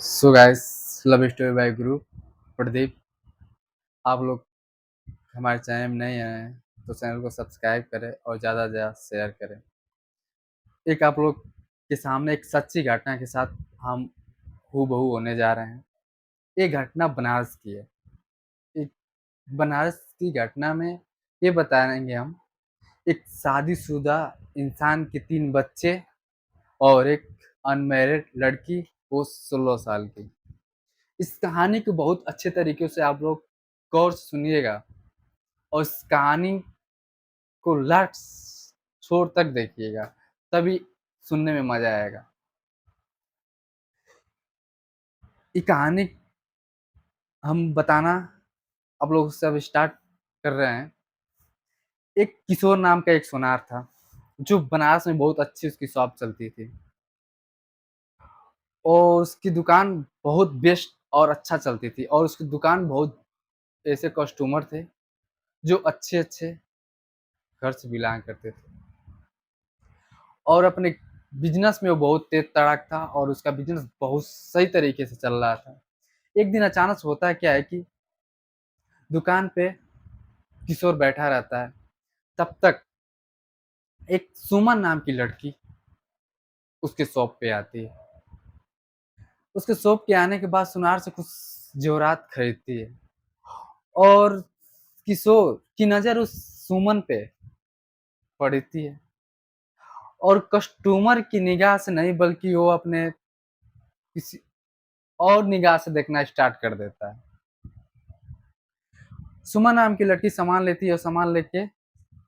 So guys, love story by गुरु प्रदीप। आप लोग हमारे चैनल में नए हैं तो चैनल को सब्सक्राइब करें और ज़्यादा से ज़्यादा शेयर करें। एक आप लोग के सामने एक सच्ची घटना के साथ हम हूबहू होने जा रहे हैं। ये घटना बनारस की है। एक बनारस की घटना में ये बताएंगे हम, एक शादीशुदा इंसान के 3 बच्चे और एक अनमैरिड लड़की, वो 16 साल की। इस कहानी को बहुत अच्छे तरीके से आप लोग गौर से सुनिएगा और इस कहानी को लास्ट छोर तक देखिएगा, तभी सुनने में मजा आएगा। ये कहानी हम बताना आप लोग से अब स्टार्ट कर रहे हैं। एक किशोर नाम का एक सुनार था, जो बनारस में बहुत अच्छी उसकी शॉप चलती थी और उसकी दुकान बहुत बेस्ट और अच्छा चलती थी और उसकी दुकान बहुत ऐसे कस्टमर थे जो अच्छे अच्छे घर से बिलोंग करते थे और अपने बिजनेस में वो बहुत तेज तड़ाक था और उसका बिजनेस बहुत सही तरीके से चल रहा था। एक दिन अचानक से होता है क्या है कि दुकान पे किशोर बैठा रहता है। तब तक एक सुमन नाम की लड़की उसके शॉप पे आती है। उसके शॉप के आने के बाद सुनार से कुछ जेवरात खरीदती है और किशोर की नज़र उस सुमन पे पड़ती है और कस्टमर की निगाह से नहीं बल्कि वो अपने किसी और निगाह से देखना स्टार्ट कर देता है। सुमन नाम की लड़की सामान लेती है और सामान लेके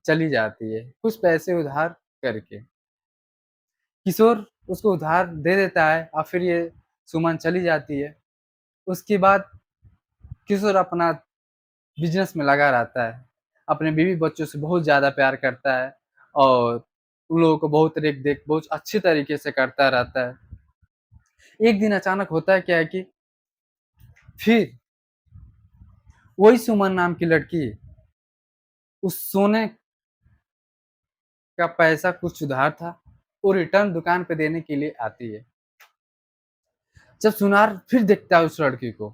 चली जाती है कुछ पैसे उधार करके। किशोर उसको उधार दे देता है और फिर ये सुमन चली जाती है। उसके बाद किशोर अपना बिजनेस में लगा रहता है, अपने बीवी बच्चों से बहुत ज़्यादा प्यार करता है और उन लोगों को बहुत रेख देख बहुत अच्छी तरीके से करता रहता है। एक दिन अचानक होता है क्या है कि फिर वही सुमन नाम की लड़की उस सोने का पैसा कुछ उधार था, वो रिटर्न दुकान पे देने के लिए आती है। जब सुनार फिर देखता है उस लड़की को,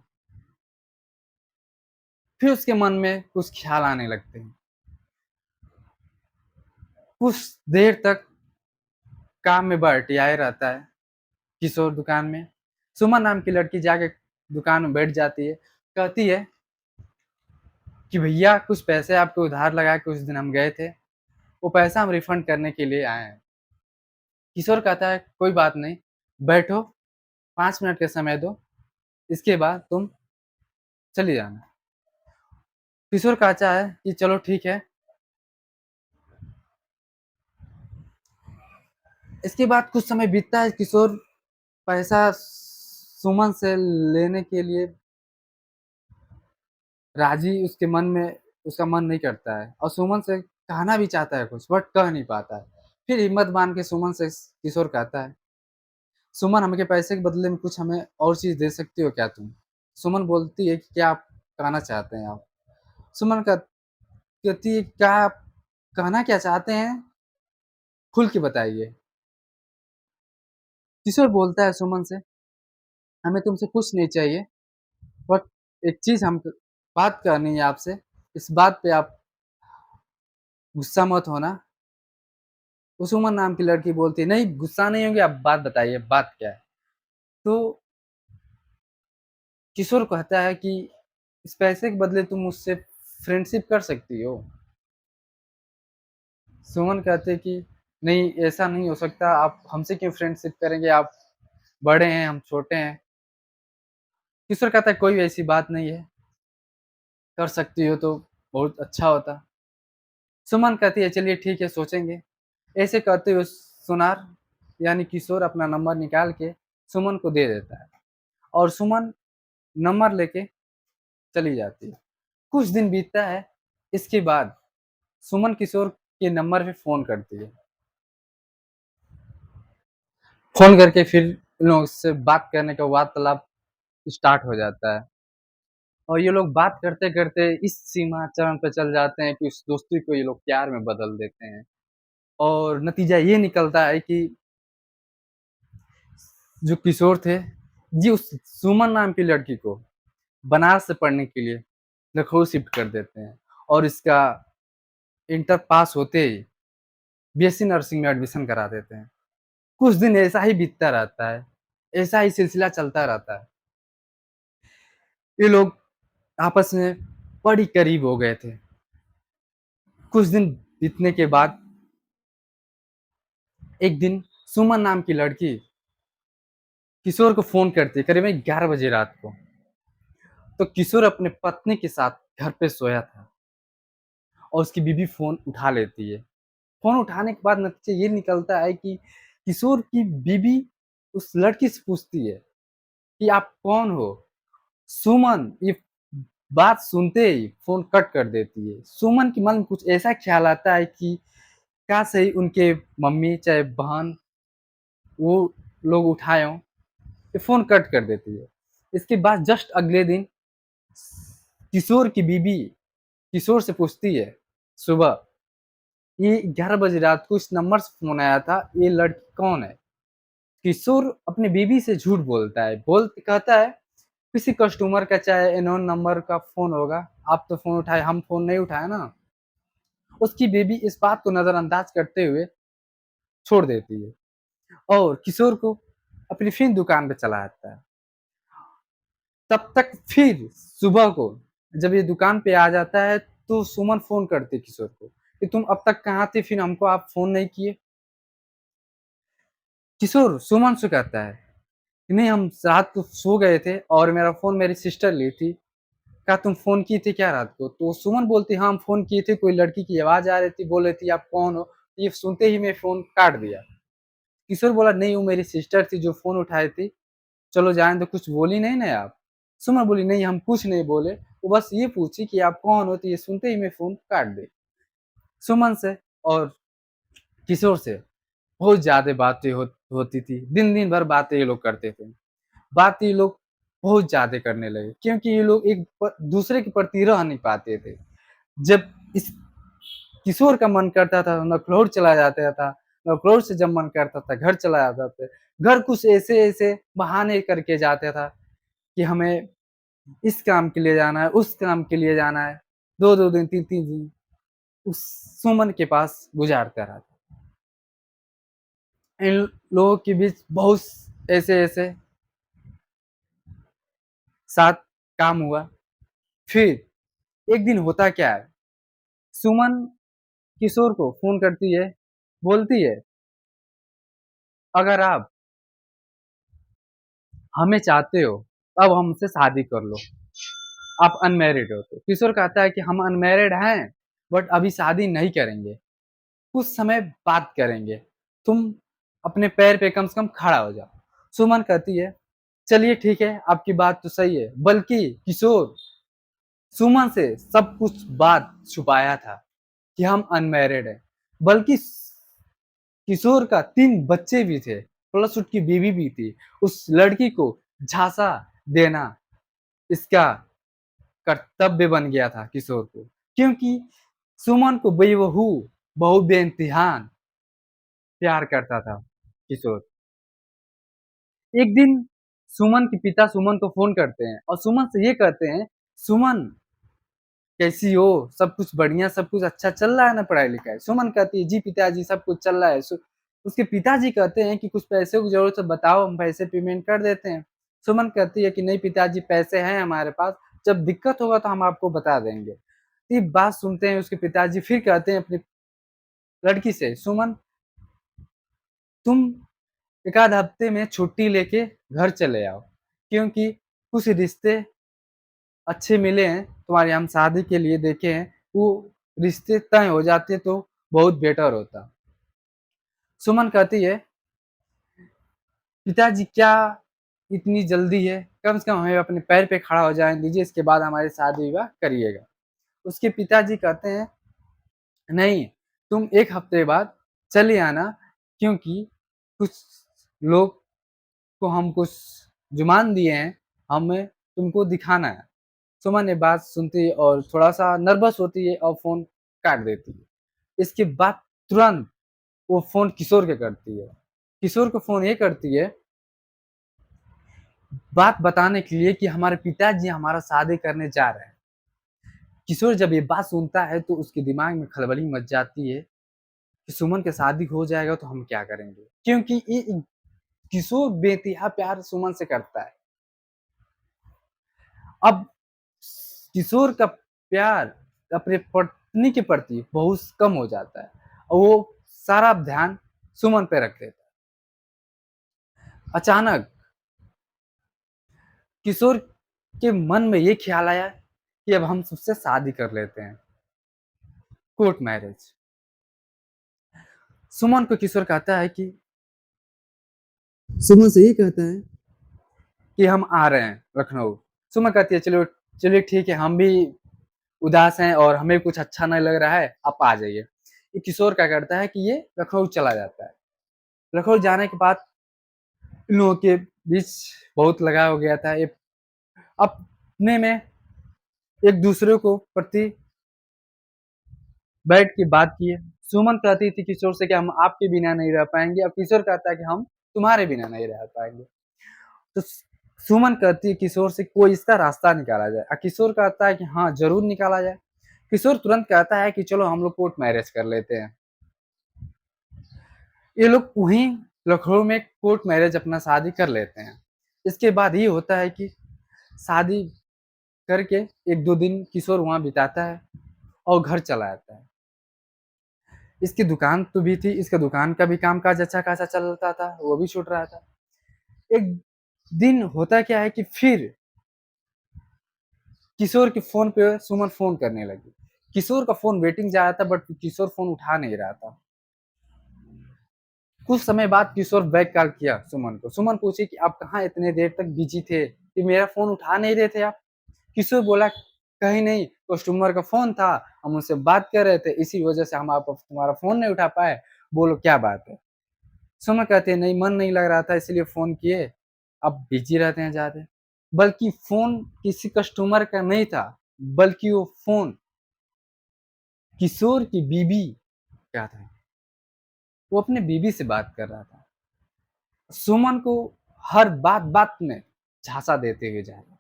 फिर उसके मन में कुछ ख्याल आने लगते हैं। कुछ देर तक काम में बटियाए रहता है किशोर दुकान में। सुमन नाम की लड़की जाके दुकान में बैठ जाती है, कहती है कि भैया कुछ पैसे आपको उधार लगा के उस दिन हम गए थे, वो पैसा हम रिफंड करने के लिए आए हैं। किशोर कहता है कोई बात नहीं, बैठो 5 मिनट का समय दो, इसके बाद तुम चली जाना। किशोर कहता है कि चलो ठीक है। इसके बाद कुछ समय बीतता है, किशोर पैसा सुमन से लेने के लिए राजी उसके मन में उसका मन नहीं करता है और सुमन से कहना भी चाहता है कुछ बट कह नहीं पाता है। फिर हिम्मत बांध के सुमन से किशोर कहता है, सुमन हमके पैसे के बदले में कुछ हमें और चीज दे सकती हो क्या तुम? सुमन बोलती है कि क्या आप कहना चाहते हैं आप? सुमन कहती है क्या आप कहना क्या चाहते हैं, खुल के बताइए। किशोर बोलता है सुमन से, हमें तुमसे कुछ नहीं चाहिए बट एक चीज हम बात करनी है आपसे, इस बात पे आप गुस्सा मत होना। उस उमर नाम की लड़की बोलती है नहीं गुस्सा नहीं होगी, आप बात बताइए बात क्या है। तो किशोर कहता है कि इस पैसे के बदले तुम मुझसे फ्रेंडशिप कर सकती हो। सुमन कहते कि नहीं ऐसा नहीं हो सकता, आप हमसे क्यों फ्रेंडशिप करेंगे, आप बड़े हैं हम छोटे हैं। किशोर कहता है कोई ऐसी बात नहीं है, कर सकती हो तो बहुत अच्छा होता। सुमन कहती है चलिए ठीक है सोचेंगे। ऐसे कहते हुए सुनार यानी किशोर अपना नंबर निकाल के सुमन को दे देता है और सुमन नंबर लेके चली जाती है। कुछ दिन बीतता है। इसके बाद सुमन किशोर के नंबर पे फ़ोन करती है। फ़ोन करके फिर इन लोगों से बात करने का वार्तालाप स्टार्ट हो जाता है और ये लोग बात करते-करते इस सीमा चरण पे चल जाते हैं कि उस दोस्ती को ये लोग प्यार में बदल देते हैं और नतीजा ये निकलता है कि जो किशोर थे जी उस सुमन नाम की लड़की को बनारस से पढ़ने के लिए लखनऊ शिफ्ट कर देते हैं और इसका इंटर पास होते ही बीएससी नर्सिंग में एडमिशन करा देते हैं। कुछ दिन ऐसा ही बीतता रहता है, ऐसा ही सिलसिला चलता रहता है। ये लोग आपस में बड़ी करीब हो गए थे। कुछ दिन बीतने के बाद एक दिन सुमन नाम की लड़की किशोर को फ़ोन करती है करीबन 11 बजे रात को। तो किशोर अपने पत्नी के साथ घर पे सोया था और उसकी बीवी फ़ोन उठा लेती है। फ़ोन उठाने के बाद नतीजा ये निकलता है कि किशोर की बीवी उस लड़की से पूछती है कि आप कौन हो? सुमन ये बात सुनते ही फ़ोन कट कर देती है। सुमन के मन में कुछ ऐसा ख़्याल आता है कि काश सही उनके मम्मी चाहे बहन वो लोग उठाए हों, ये फ़ोन कट कर देती है। इसके बाद जस्ट अगले दिन किशोर की बीवी किशोर से पूछती है सुबह, ये 11 बजे रात को इस नंबर से फ़ोन आया था, ये लड़की कौन है? किशोर अपनी बीवी से झूठ बोलता है, कहता है किसी कस्टमर का चाहे अननोन नंबर का फ़ोन होगा, आप तो फ़ोन उठाए, हम फ़ोन नहीं उठाए ना। उसकी बीवी इस बात को नज़रअंदाज करते हुए छोड़ देती है और किशोर को अपनी फिर दुकान पे चला जाता है। तब तक फिर सुबह को जब ये दुकान पे आ जाता है तो सुमन फ़ोन करती है किशोर को कि तुम अब तक कहाँ थे? फिर हमको आप फ़ोन नहीं किए। किशोर सुमन से कहता है कि नहीं हम रात को सो गए थे और मेरा फ़ोन मेरी सिस्टर ली थी। कहा तुम फ़ोन किए थे क्या रात को? तो सुमन बोलती हाँ, हम फ़ोन किए थे, कोई लड़की की आवाज़ आ रही थी, बोल रही थी आप कौन हो? ये सुनते ही मैं फ़ोन काट दिया। किशोर बोला नहीं वो मेरी सिस्टर थी जो फ़ोन उठाई थी, चलो जाने दो कुछ बोली नहीं ना आप? सुमन बोली नहीं हम कुछ नहीं बोले, वो बस ये पूछी कि आप कौन हो? तो ये सुनते ही मैं फ़ोन काट दी। सुमन से और किशोर से बहुत ज़्यादा बातें होती थी, दिन-दिन भर बातें ये लोग करते थे। बात ये लोग बहुत ज़्यादा करने लगे क्योंकि ये लोग एक दूसरे के प्रति रह नहीं पाते थे। जब इस किशोर का मन करता था नखलौर चला जाता था, नखलौर से जब मन करता था घर चला जाता था। घर कुछ ऐसे-ऐसे बहाने करके जाता था कि हमें इस काम के लिए जाना है, उस काम के लिए जाना है। 2-2 दिन, 3-3 दिन उस सुमन के पास गुज़ारता रहा। इन लोगों के बीच बहुत ऐसे-ऐसे साथ काम हुआ। फिर एक दिन होता क्या है, सुमन किशोर को फ़ोन करती है, बोलती है, "अगर आप हमें चाहते हो, अब हमसे शादी कर लो, आप अनमैरिड हो।" तो किशोर कहता है कि हम अनमैरिड हैं, बट अभी शादी नहीं करेंगे, कुछ समय बाद करेंगे, तुम अपने पैर पे कम से कम खड़ा हो जाओ। सुमन कहती है, "चलिए ठीक है, आपकी बात तो सही है।" बल्कि किशोर सुमन से सब कुछ बात छुपाया था कि हम अनमैरिड हैं, बल्कि किशोर का 3 बच्चे भी थे, प्लस उसकी बीवी भी थी। उस लड़की को झांसा देना इसका कर्तव्य बन गया था किशोर को, क्योंकि सुमन को बेवहू बहुत बेइम्तिहान प्यार करता था किशोर। एक दिन सुमन के पिता सुमन को फ़ोन करते हैं और सुमन से ये कहते हैं, "सुमन कैसी हो? सब कुछ बढ़िया, सब कुछ अच्छा चल रहा है ना पढ़ाई-लिखाई?" सुमन कहती है, "जी पिताजी सब कुछ चल रहा है।" उसके पिताजी कहते हैं कि, "कुछ पैसों की ज़रूरत है बताओ हम पैसे पेमेंट कर देते हैं।" सुमन कहती है कि, "नहीं पिताजी पैसे हैं हमारे पास, जब दिक्कत होगा तो हम आपको बता देंगे।" ये बात सुनते हैं उसके पिताजी फिर कहते हैं अपनी लड़की से, "सुमन तुम 1 आध हफ्ते में छुट्टी लेके घर चले आओ, क्योंकि कुछ रिश्ते अच्छे मिले हैं, तुम्हारे हम शादी के लिए देखे हैं, वो रिश्ते तय हो जाते तो बहुत बेटर होता।" सुमन कहती है, "पिताजी क्या इतनी जल्दी है? कम से कम हमें अपने पैर पे खड़ा हो जाने दीजिए, इसके बाद हमारी शादी-विवाह करिएगा।" उसके पिताजी कहते हैं, "नहीं, तुम 1 हफ्ते बाद चले आना क्योंकि कुछ लोग को हम कुछ जुबान दिए हैं, हमें तुमको दिखाना है।" सुमन ये बात सुनती है और थोड़ा-सा नर्वस होती है और फ़ोन काट देती है। इसके बाद तुरंत वो फ़ोन किशोर के करती है। किशोर को फ़ोन ये करती है बात बताने के लिए कि हमारे पिताजी हमारा शादी करने जा रहे हैं। किशोर जब ये बात सुनता है तो उसके दिमाग में खलबली मच जाती है कि सुमन की शादी हो जाएगा तो हम क्या करेंगे? क्योंकि ये किशोर बेइंतहा प्यार सुमन से करता है। अब किशोर का प्यार अपने पत्नी के प्रति बहुत कम हो जाता है और वो सारा ध्यान सुमन पे रख देता है। अचानक किशोर के मन में ये ख्याल आया कि अब हम सबसे शादी कर लेते हैं, कोर्ट मैरिज। सुमन को किशोर कहता है कि सुमन से ये कहता है कि हम आ रहे हैं लखनऊ। सुमन कहती है चलो चलिए ठीक है, हम भी उदास हैं और हमें कुछ अच्छा नहीं लग रहा है, आप आ जाइए। ये किशोर क्या करता है कि ये लखनऊ चला जाता है। लखनऊ जाने के बाद इन लोगों के बीच बहुत लगाव हो गया था। ये अपने में एक दूसरे को प्रति बैठ के बात किए। सुमन कहती थी किशोर से कि हम आपके बिना नहीं रह पाएंगे, और किशोर कहता है कि हम तुम्हारे बिना नहीं रह पाएंगे। तो सुमन कहती है किशोर से कोई इसका रास्ता निकाला जाए, और किशोर कहता है कि हाँ जरूर निकाला जाए। किशोर तुरंत कहता है कि चलो हम लोग कोर्ट मैरिज कर लेते हैं। ये लोग वहीं लखनऊ में कोर्ट मैरिज अपना शादी कर लेते हैं। इसके बाद ये होता है कि शादी करके एक दो दिन किशोर वहां बिताता है और घर चला आता है। इसकी दुकान तो भी थी, इसका दुकान का भी कामकाज अच्छा खासा चलता था, वो भी छूट रहा था। एक दिन होता क्या है कि फिर किशोर के फोन पे सुमन फोन करने लगी। किशोर का फोन वेटिंग जा रहा था बट किशोर फोन उठा नहीं रहा था। कुछ समय बाद किशोर बैक कॉल किया सुमन को। सुमन पूछी कि आप कहाँ इतने देर तक बिजी थे कि मेरा फोन उठा नहीं रहे थे आप? किशोर बोला कहीं नहीं, कस्टमर का फोन था, हम उनसे बात कर रहे थे, इसी वजह से हम आप तुम्हारा फोन नहीं उठा पाए। बोलो क्या बात है? सुमन कहते हैं नहीं मन नहीं लग रहा था इसलिए फोन किए, अब बिजी रहते हैं ज्यादा। बल्कि फोन किसी कस्टमर का नहीं था, बल्कि वो फोन किशोर की बीबी का था। वो अपने बीबी से बात कर रहा था। सुमन को हर बात बात में झांसा देते हुए जा रहा।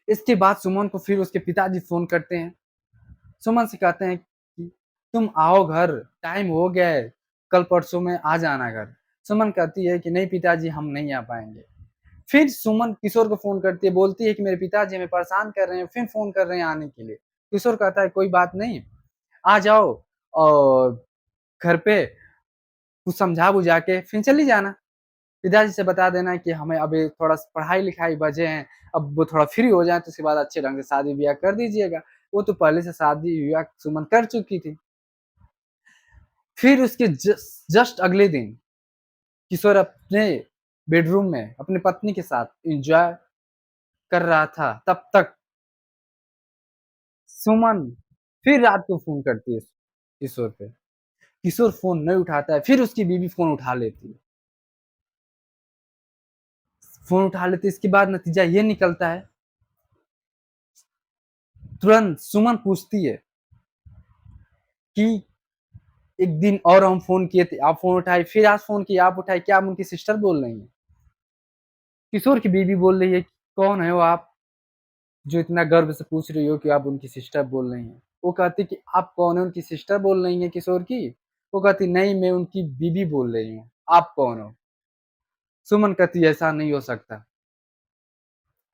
इसके बाद सुमन को फिर उसके पिताजी फोन करते हैं। सुमन से कहते हैं कि तुम आओ घर, टाइम हो गया है, कल परसों में आ जाना घर। सुमन कहती है कि नहीं पिताजी हम नहीं आ पाएंगे। फिर सुमन किशोर को फोन करती है, बोलती है कि मेरे पिताजी हमें परेशान कर रहे हैं, फिर फोन कर रहे हैं आने के लिए। किशोर कहता है कोई बात नहीं, आ जाओ और घर पे कुछ समझा बुझा के फिर चली जाना। पिताजी से बता देना कि हमें अभी थोड़ा पढ़ाई लिखाई बचे हैं, अब वो थोड़ा फ्री हो जाए तो उसके बाद अच्छे ढंग से शादी ब्याह कर दीजिएगा। वो तो पहले से शादी ब्याह सुमन कर चुकी थी। फिर उसके जस्ट अगले दिन किशोर अपने बेडरूम में अपनी पत्नी के साथ एंजॉय कर रहा था, तब तक सुमन फिर रात को फोन करती है किशोर पे। किशोर फोन नहीं उठाता है, फिर उसकी बीवी फोन उठा लेती है। फोन उठा लेती है, इसके बाद नतीजा ये निकलता है, तुरंत सुमन पूछती है कि एक दिन और हम फोन किए थे, आप फोन उठाए, फिर आज फोन किया आप उठाए, क्या आप उनकी सिस्टर बोल रही हैं? किशोर की बीवी बोल रही है कौन है वो आप जो इतना गर्व से पूछ रही हो कि आप उनकी सिस्टर बोल रही हैं? वो कहती कि आप कौन है, उनकी सिस्टर बोल रही हैं किशोर की? वो कहती नहीं मैं उनकी बीवी बोल रही हूँ, आप कौन हो? सुमन कहती ऐसा नहीं हो सकता।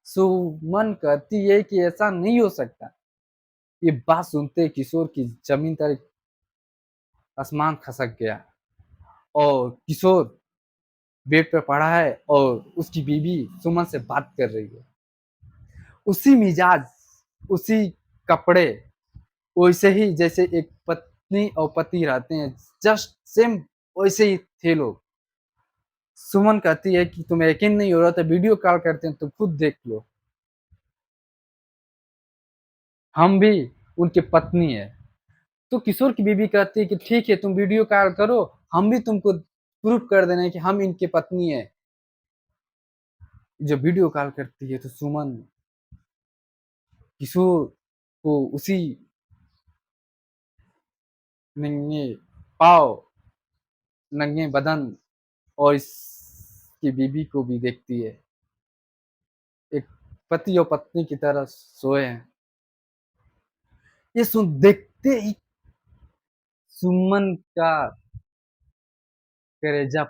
सुमन कहती है कि ऐसा नहीं हो सकता। ये बात सुनते किशोर की जमीन तक आसमान खसक गया, और किशोर बेड पे पड़ा है और उसकी बीवी सुमन से बात कर रही है। उसी मिजाज, उसी कपड़े, वैसे ही जैसे एक पत्नी और पति रहते हैं, जस्ट सेम वैसे ही थे लोग। सुमन कहती है कि तुम्हें यकीन नहीं हो रहा तो वीडियो कॉल करते हैं, तुम खुद देख लो, हम भी उनके पत्नी है। तो किशोर की बीवी कहती है कि ठीक है तुम वीडियो कॉल करो, हम भी तुमको प्रूफ कर देना है कि हम इनके पत्नी है। जब वीडियो कॉल करती है तो सुमन किशोर को उसी नंगे पाँव, नंगे बदन और इस उसकी बीवी को भी देखती है। एक पति और पत्नी की तरह सोए हैं। ये सुन देखते ही सुमन का कलेजा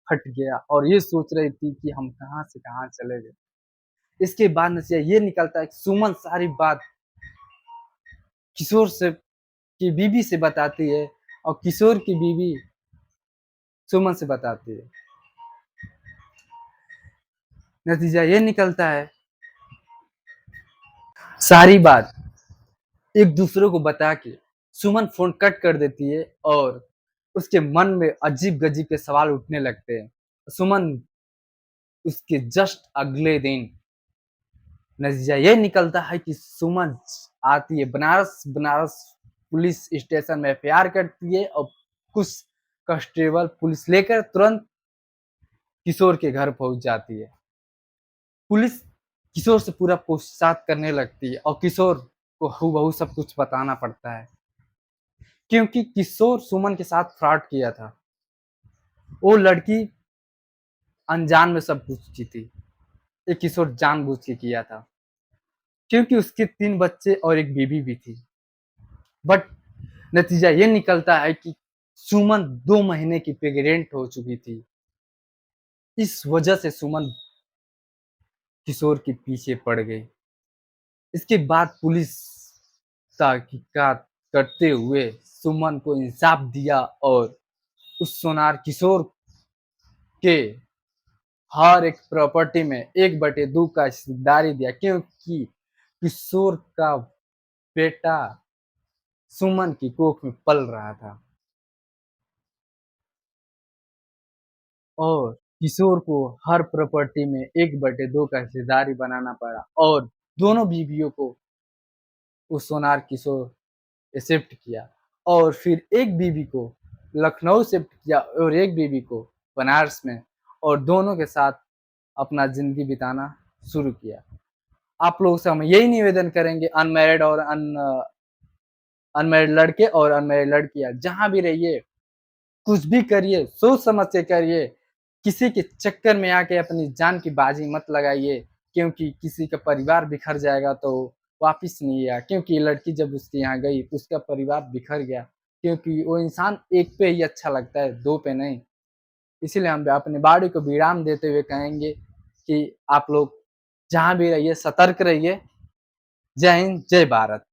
फट गया और ये सोच रही थी कि हम कहाँ से कहाँ चले गए। इसके बाद नतीजा ये निकलता है कि सुमन सारी बात किशोर से की बीवी से बताती है और किशोर की बीवी सुमन से बताती है। नतीजा ये निकलता है सारी बात एक दूसरे को बता के सुमन फोन कट कर देती है और उसके मन में अजीब गजीब के सवाल उठने लगते हैं। सुमन उसके जस्ट अगले दिन नतीजा ये निकलता है कि सुमन आती है बनारस बनारस पुलिस स्टेशन में एफआईआर करती है और कुछ कांस्टेबल पुलिस लेकर तुरंत किशोर के घर पहुंच जाती है। पुलिस किशोर से पूरा पूछताछ करने लगती है और किशोर को हूबहू सब कुछ बताना पड़ता है क्योंकि किशोर सुमन के साथ फ्रॉड किया था। वो लड़की अनजान में सब कुछ की थी। ये किशोर जानबूझ के किया था क्योंकि उसके 3 बच्चे और एक बीवी भी थी। बट नतीजा ये निकलता है कि सुमन 2 महीने की प्रेग्नेंट हो चुकी थी। इस वजह से सुमन किशोर के पीछे पड़ गई। इसके बाद पुलिस तहकीकात करते हुए सुमन को इंसाफ दिया और उस सोनार किशोर के हर एक प्रॉपर्टी में 1/2 का हिस्सेदारी दिया क्योंकि किशोर का बेटा सुमन की कोख में पल रहा था और किशोर को हर प्रॉपर्टी में 1/2 का हिस्सेदारी बनाना पड़ा और दोनों बीवियों को वो सोनार किशोर शिफ्ट किया और फिर एक बीवी को लखनऊ शिफ्ट किया और एक बीवी को बनारस में और दोनों के साथ अपना जिंदगी बिताना शुरू किया। आप लोगों से हम यही निवेदन करेंगे अनमैरिड और अनमैरिड लड़के और अनमैरिड लड़कियां जहां भी रहिए कुछ भी करिए सोच समझ के करिए। किसी के चक्कर में आके अपनी जान की बाजी मत लगाइए क्योंकि किसी का परिवार बिखर जाएगा तो वापिस नहीं आया क्योंकि ये लड़की जब उसके यहाँ गई तो उसका परिवार बिखर गया क्योंकि वो इंसान एक पे ही अच्छा लगता है 2 पे नहीं। इसीलिए हम अपनी बॉडी को विराम देते हुए कहेंगे कि आप लोग जहाँ भी रहिए सतर्क रहिए। जय हिंद जय भारत।